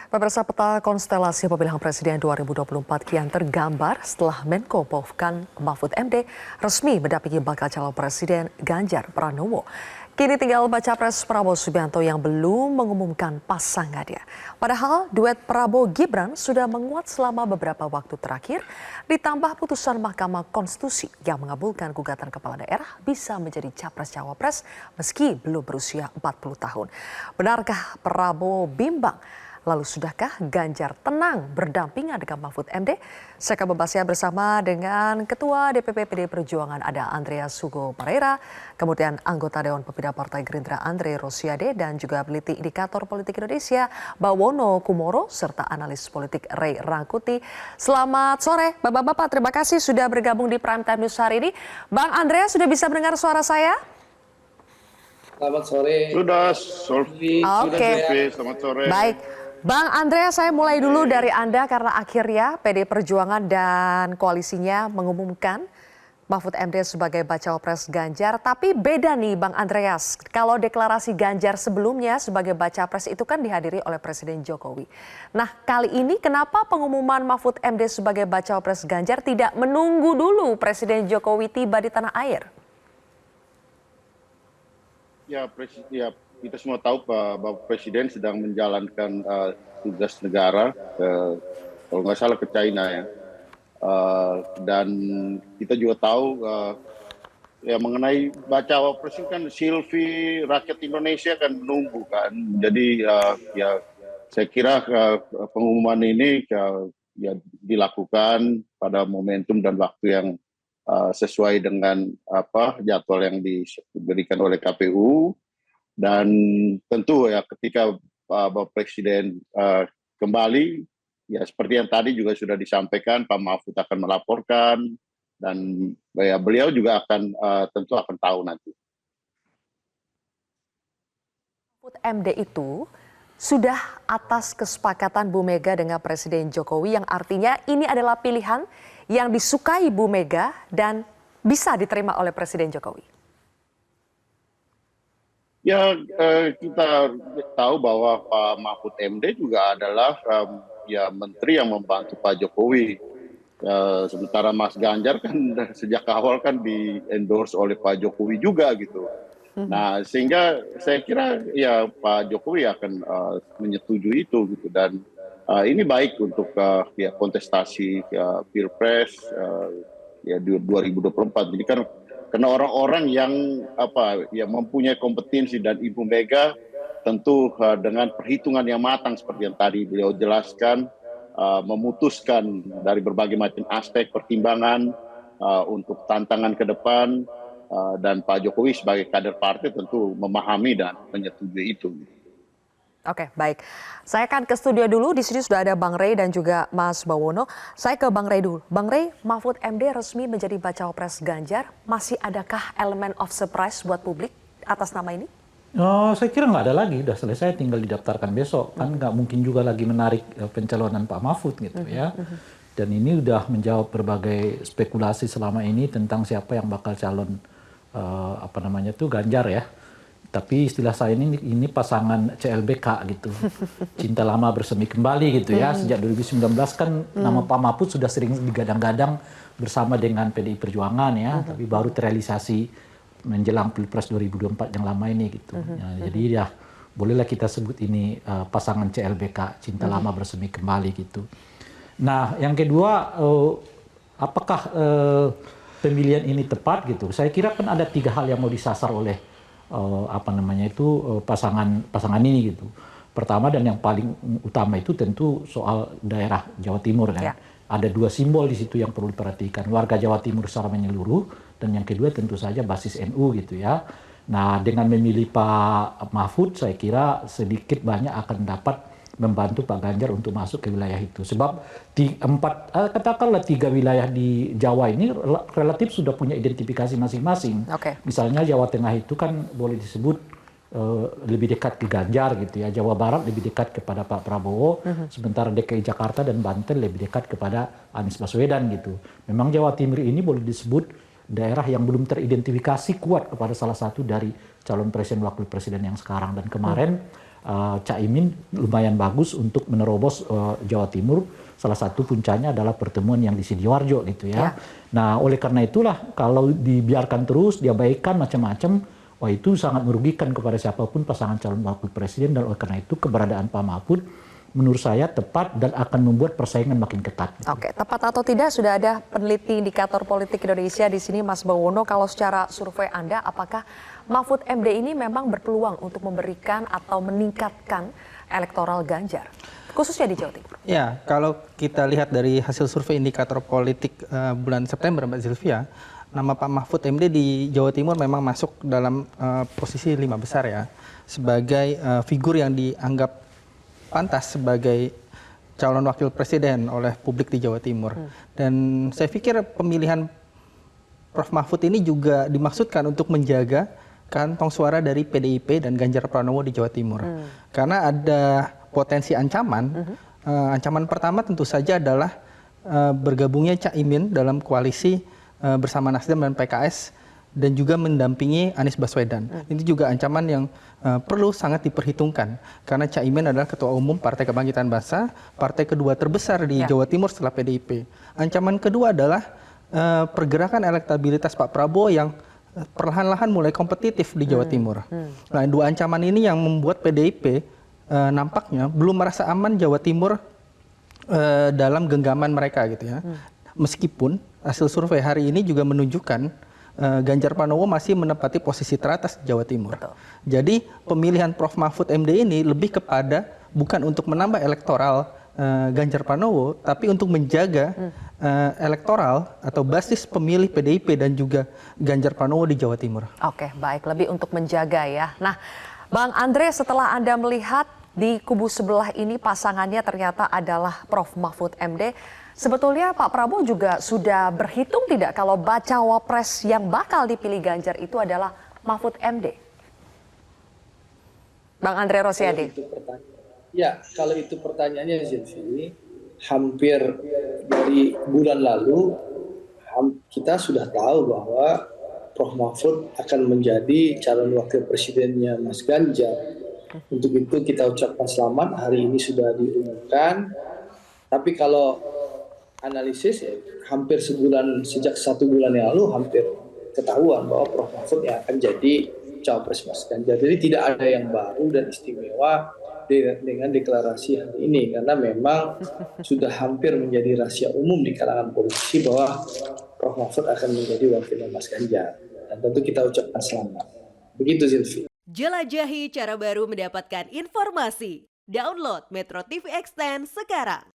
Pemirsa, peta konstelasi pemilihan presiden 2024 kian tergambar setelah Menko Polhukam Mahfud MD resmi mendampingi bakal calon presiden Ganjar Pranowo. Kini tinggal baca pres Prabowo Subianto yang belum mengumumkan pasangannya. Padahal duet Prabowo-Gibran sudah menguat selama beberapa waktu terakhir, ditambah putusan Mahkamah Konstitusi yang mengabulkan gugatan kepala daerah bisa menjadi capres-cawapres meski belum berusia 40 tahun. Benarkah Prabowo bimbang? Lalu sudahkah Ganjar tenang berdampingan dengan Mahfud MD? Saya akan membahasnya bersama dengan Ketua DPP PD Perjuangan ada Andreas Hugo Pereira, kemudian anggota Dewan Pembina Partai Gerindra Andre Rosiade, dan juga peneliti indikator politik Indonesia Bawono Kumoro, serta analis politik Ray Rangkuti. Selamat sore Bapak-Bapak, terima kasih sudah bergabung di Prime Time News hari ini. Bang Andreas, sudah bisa mendengar suara saya? Selamat sore. Sudah, Oke. Selamat sore. Baik. Bang Andreas, saya mulai dulu dari Anda karena akhirnya PD Perjuangan dan koalisinya mengumumkan Mahfud MD sebagai bacawa pres Ganjar. Tapi beda nih Bang Andreas, kalau deklarasi Ganjar sebelumnya sebagai bacawa pres itu kan dihadiri oleh Presiden Jokowi. Nah kali ini kenapa pengumuman Mahfud MD sebagai bacawa pres Ganjar tidak menunggu dulu Presiden Jokowi tiba di tanah air? Ya, kita semua tahu Bapak Presiden sedang menjalankan tugas negara kalau nggak salah ke China ya. Dan kita juga tahu ya mengenai bacawa pres kan Silvi rakyat Indonesia kan menunggu kan. Jadi ya saya kira pengumuman ini ya dilakukan pada momentum dan waktu yang sesuai dengan jadwal yang diberikan oleh KPU. Dan tentu ya ketika Bapak Presiden kembali, ya seperti yang tadi juga sudah disampaikan, Pak Mahfud akan melaporkan dan ya beliau juga akan tentu akan tahu nanti. Mahfud MD itu sudah atas kesepakatan Bu Mega dengan Presiden Jokowi, yang artinya ini adalah pilihan yang disukai Bu Mega dan bisa diterima oleh Presiden Jokowi. Ya kita tahu bahwa Pak Mahfud MD juga adalah ya menteri yang membantu Pak Jokowi. Sementara Mas Ganjar kan sejak awal kan di-endorse oleh Pak Jokowi juga gitu. Nah sehingga saya kira ya Pak Jokowi akan menyetujui itu gitu, dan ini baik untuk ya kontestasi Pilpres ya 2024. Jadi kan karena orang-orang yang mempunyai kompetensi, dan Ibu Mega tentu dengan perhitungan yang matang seperti yang tadi beliau jelaskan, memutuskan dari berbagai macam aspek pertimbangan untuk tantangan ke depan, dan Pak Jokowi sebagai kader partai tentu memahami dan menyetujui itu. Oke, baik. Saya akan ke studio dulu. Di sini sudah ada Bang Ray dan juga Mas Bawono. Saya ke Bang Ray dulu. Bang Ray, Mahfud MD resmi menjadi bacawa pres Ganjar. Masih adakah elemen of surprise buat publik atas nama ini? Saya kira nggak ada lagi. Udah selesai, tinggal didaftarkan besok. Kan nggak mungkin juga lagi menarik pencalonan Pak Mahfud gitu ya. Dan ini udah menjawab berbagai spekulasi selama ini tentang siapa yang bakal calon Ganjar ya. Tapi istilah saya ini pasangan CLBK gitu, cinta lama bersemi kembali gitu ya. Sejak 2019 kan nama Pak Mahfud sudah sering digadang-gadang bersama dengan PDI Perjuangan ya, tapi baru terrealisasi menjelang Pilpres 2024 yang lama ini gitu. Jadi ya bolehlah kita sebut ini pasangan CLBK, cinta lama bersemi kembali gitu. Nah yang kedua, apakah pemilihan ini tepat gitu? Saya kira kan ada 3 hal yang mau disasar oleh pasangan ini gitu. Pertama dan yang paling utama itu tentu soal daerah Jawa Timur kan. Ya. Ada 2 simbol di situ yang perlu diperhatikan. Warga Jawa Timur secara menyeluruh, dan yang kedua tentu saja basis NU gitu ya. Nah, dengan memilih Pak Mahfud saya kira sedikit banyak akan dapat membantu Pak Ganjar untuk masuk ke wilayah itu. Sebab katakanlah 3 wilayah di Jawa ini relatif sudah punya identifikasi masing-masing. Okay. Misalnya Jawa Tengah itu kan boleh disebut lebih dekat ke Ganjar gitu ya. Jawa Barat lebih dekat kepada Pak Prabowo, sementara DKI Jakarta dan Banten lebih dekat kepada Anies Baswedan gitu. Memang Jawa Timur ini boleh disebut daerah yang belum teridentifikasi kuat kepada salah satu dari calon presiden wakil presiden yang sekarang. Dan kemarin Caimin lumayan bagus untuk menerobos Jawa Timur. Salah satu puncaknya adalah pertemuan yang di Sidoarjo gitu ya. Nah, oleh karena itulah kalau dibiarkan terus, diabaikan macam-macam, wah itu sangat merugikan kepada siapapun pasangan calon wakil presiden. Dan oleh karena itu keberadaan Pak Mahfud menurut saya tepat dan akan membuat persaingan makin ketat. Oke, tepat atau tidak sudah ada peneliti indikator politik Indonesia di sini, Mas Bawono. Kalau secara survei Anda, apakah Mahfud MD ini memang berpeluang untuk memberikan atau meningkatkan elektoral Ganjar, khususnya di Jawa Timur? Ya, kalau kita lihat dari hasil survei indikator politik bulan September, Mbak Zilvia, nama Pak Mahfud MD di Jawa Timur memang masuk dalam posisi 5 besar ya, sebagai figur yang dianggap pantas sebagai calon wakil presiden oleh publik di Jawa Timur. Dan saya pikir pemilihan Prof. Mahfud ini juga dimaksudkan untuk menjaga kantong suara dari PDIP dan Ganjar Pranowo di Jawa Timur. Karena ada potensi ancaman. Ancaman pertama tentu saja adalah bergabungnya Caimin dalam koalisi bersama Nasdem dan PKS dan juga mendampingi Anies Baswedan. Ini juga ancaman yang perlu sangat diperhitungkan karena Caimin adalah Ketua Umum Partai Kebangkitan Bangsa, partai kedua terbesar di Jawa Timur setelah PDIP. Ancaman kedua adalah pergerakan elektabilitas Pak Prabowo yang perlahan-lahan mulai kompetitif di Jawa Timur. Nah, dua ancaman ini yang membuat PDIP nampaknya belum merasa aman Jawa Timur dalam genggaman mereka gitu ya. Meskipun hasil survei hari ini juga menunjukkan Ganjar Pranowo masih menempati posisi teratas di Jawa Timur. Jadi pemilihan Prof. Mahfud MD ini lebih kepada bukan untuk menambah elektoral Ganjar Pranowo, tapi untuk menjaga elektoral atau basis pemilih PDIP dan juga Ganjar Pranowo di Jawa Timur. Oke, baik, lebih untuk menjaga ya. Nah, Bang Andre, setelah Anda melihat di kubu sebelah ini pasangannya ternyata adalah Prof. Mahfud MD, sebetulnya Pak Prabowo juga sudah berhitung tidak kalau bacawa pres yang bakal dipilih Ganjar itu adalah Mahfud MD? Bang Andre Rosiade. Ya, kalau itu pertanyaannya, Zilvi, hampir dari bulan lalu kita sudah tahu bahwa Prof. Mahfud akan menjadi calon wakil presidennya Mas Ganjar. Untuk itu kita ucapkan selamat, hari ini sudah diumumkan. Tapi kalau analisis ya, hampir sejak 1 bulan yang lalu hampir ketahuan bahwa Prof. Mahfud yang akan jadi cawapres Mas Ganjar. Jadi tidak ada yang baru dan istimewa dengan deklarasi hari ini, karena memang sudah hampir menjadi rahasia umum di kalangan politisi bahwa Prof. Mahfud akan menjadi wakilnya Mas Ganjar. Dan tentu kita ucapkan selamat. Begitu, Zilvi. Jelajahi cara baru mendapatkan informasi. Download Metro TV Extend sekarang.